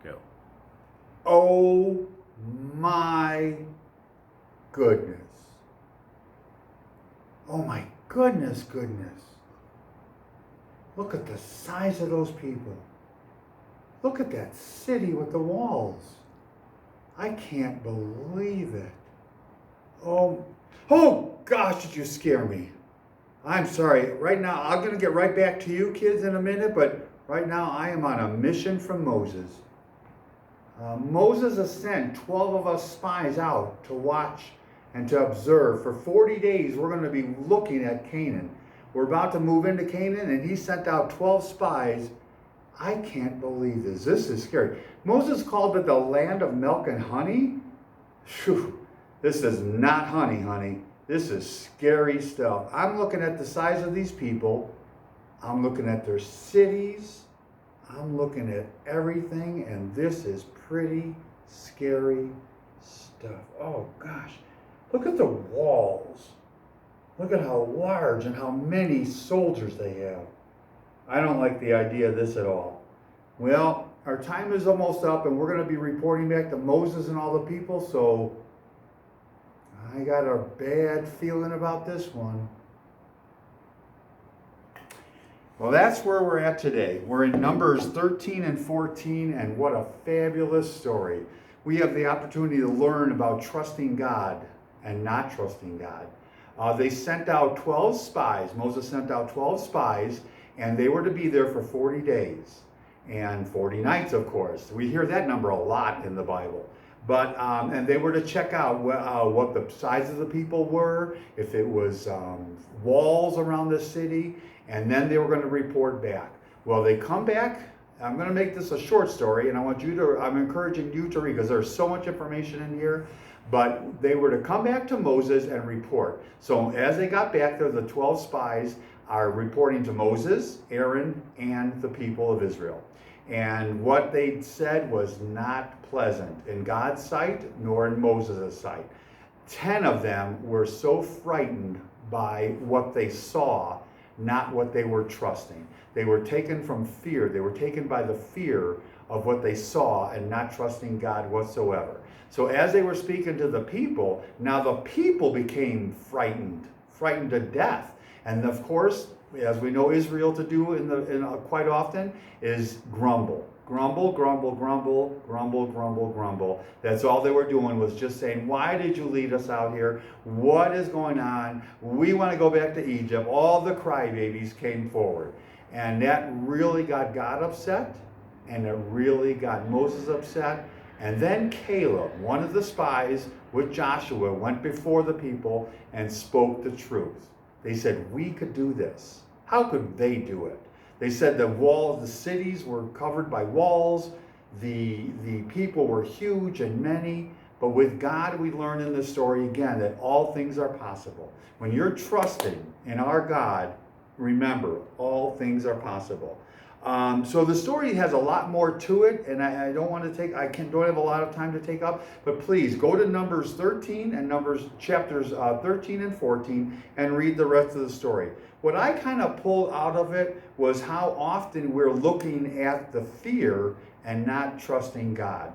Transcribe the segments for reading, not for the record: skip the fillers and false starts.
go. Oh my goodness. Oh my goodness. Look at the size of those people. Look at that city with the walls. I can't believe it. Oh gosh, did you scare me. I'm sorry. Right now, I'm going to get right back to you kids in a minute, but right now I am on a mission from Moses. Moses has sent 12 of us spies out to watch and to observe. For 40 days, we're going to be looking at Canaan. We're about to move into Canaan, and he sent out 12 spies. I can't believe this. This is scary. Moses called it the land of milk and honey. Phew, this is not honey. This is scary stuff. I'm looking at the size of these people. I'm looking at their cities. I'm looking at everything, and this is pretty scary stuff. Oh gosh, look at the walls. Look at how large and how many soldiers they have. I don't like the idea of this at all. Well, our time is almost up, and we're going to be reporting back to Moses and all the people, so I got a bad feeling about this one. Well, that's where we're at today. We're in Numbers 13 and 14, and what a fabulous story. We have the opportunity to learn about trusting God and not trusting God. They sent out 12 spies. Moses sent out 12 spies, and they were to be there for 40 days and 40 nights, of course. We hear that number a lot in the Bible. But and they were to check out what the size of the people were, if it was walls around the city, and then they were going to report back. Well, they come back. I'm going to make this a short story, and I'm encouraging you to read because there's so much information in here. But they were to come back to Moses and report. So as they got back there, the 12 spies are reporting to Moses, Aaron, and the people of Israel. And what they said was not pleasant in God's sight nor in Moses' sight. 10 of them were so frightened by what they saw, not what they were trusting. They were taken from fear. They were taken by the fear of what they saw and not trusting God whatsoever. So as they were speaking to the people, now the people became frightened to death. And of course, as we know Israel to do quite often, is grumble. Grumble. That's all they were doing, was just saying, why did you lead us out here? What is going on? We want to go back to Egypt. All the crybabies came forward. And that really got God upset, and it really got Moses upset. And then Caleb, one of the spies with Joshua, went before the people and spoke the truth. They said, we could do this. How could they do it? They said the cities were covered by walls. The people were huge and many. But with God, we learn in this story again that all things are possible. When you're trusting in our God, remember, all things are possible. So the story has a lot more to it, and I don't have a lot of time to take up, but please go to Numbers 13 and Numbers chapters 13 and 14 and read the rest of the story. What I kind of pulled out of it was how often we're looking at the fear and not trusting God.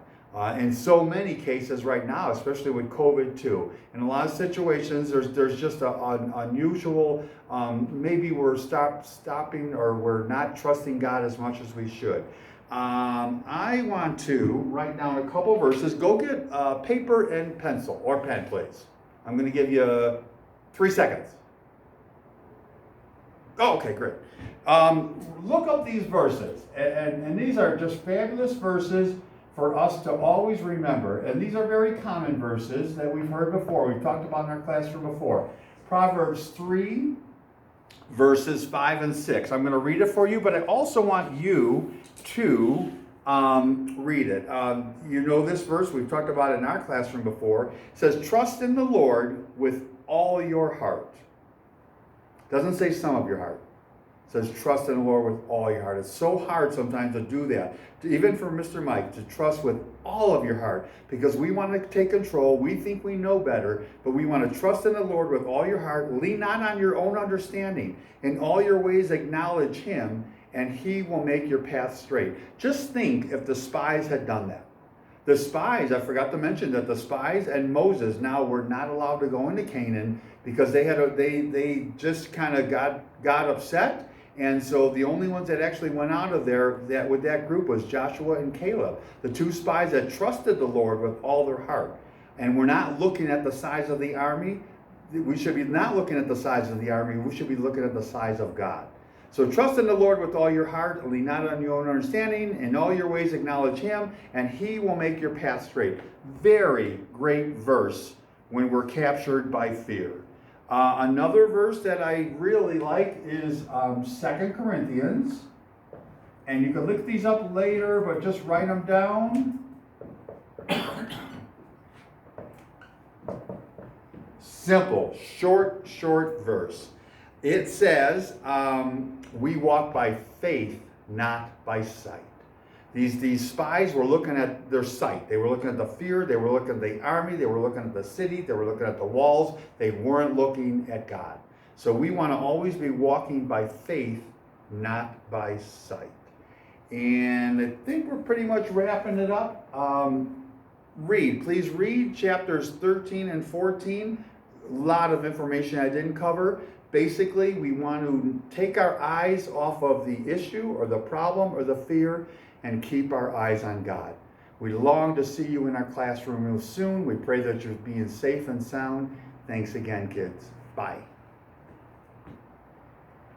In so many cases right now, especially with COVID too. In a lot of situations, there's just an unusual, maybe we're stopping or we're not trusting God as much as we should. I want to write down a couple verses. Go get paper and pencil, or pen, please. I'm going to give you 3 seconds. Oh, okay, great. Look up these verses, and these are just fabulous verses for us to always remember. And these are very common verses that we've heard before. We've talked about in our classroom before. Proverbs 3, verses 5 and 6. I'm going to read it for you, but I also want you to read it. You know this verse. We've talked about it in our classroom before. It says, trust in the Lord with all your heart. It doesn't say some of your heart. It says trust in the Lord with all your heart. It's so hard sometimes to do that. Even for Mr. Mike, to trust with all of your heart, because we want to take control. We think we know better, but we want to trust in the Lord with all your heart. Lean not on your own understanding. In all your ways acknowledge Him, and he will make your path straight. Just think if the spies had done that. The spies, I forgot to mention that the spies and Moses now were not allowed to go into Canaan because they just kind of got upset. And so the only ones that actually went out of there with that group was Joshua and Caleb, the two spies that trusted the Lord with all their heart. And we're not looking at the size of the army. We should be not looking at the size of the army. We should be looking at the size of God. So trust in the Lord with all your heart, lean not on your own understanding. In all your ways acknowledge him, and he will make your path straight. Very great verse when we're captured by fear. Another verse that I really like is 2 Corinthians. And you can look these up later, but just write them down. Simple, short verse. It says, we walk by faith, not by sight. These spies were looking at their sight. They were looking at the fear. They were looking at the army. They were looking at the city. They were looking at the walls. They weren't looking at God. So we want to always be walking by faith, not by sight. And I think we're pretty much wrapping it up. Please read chapters 13 and 14. A lot of information I didn't cover. Basically, we want to take our eyes off of the issue or the problem or the fear and keep our eyes on God. We long to see you in our classroom real soon. We pray that you're being safe and sound. Thanks again, kids. Bye.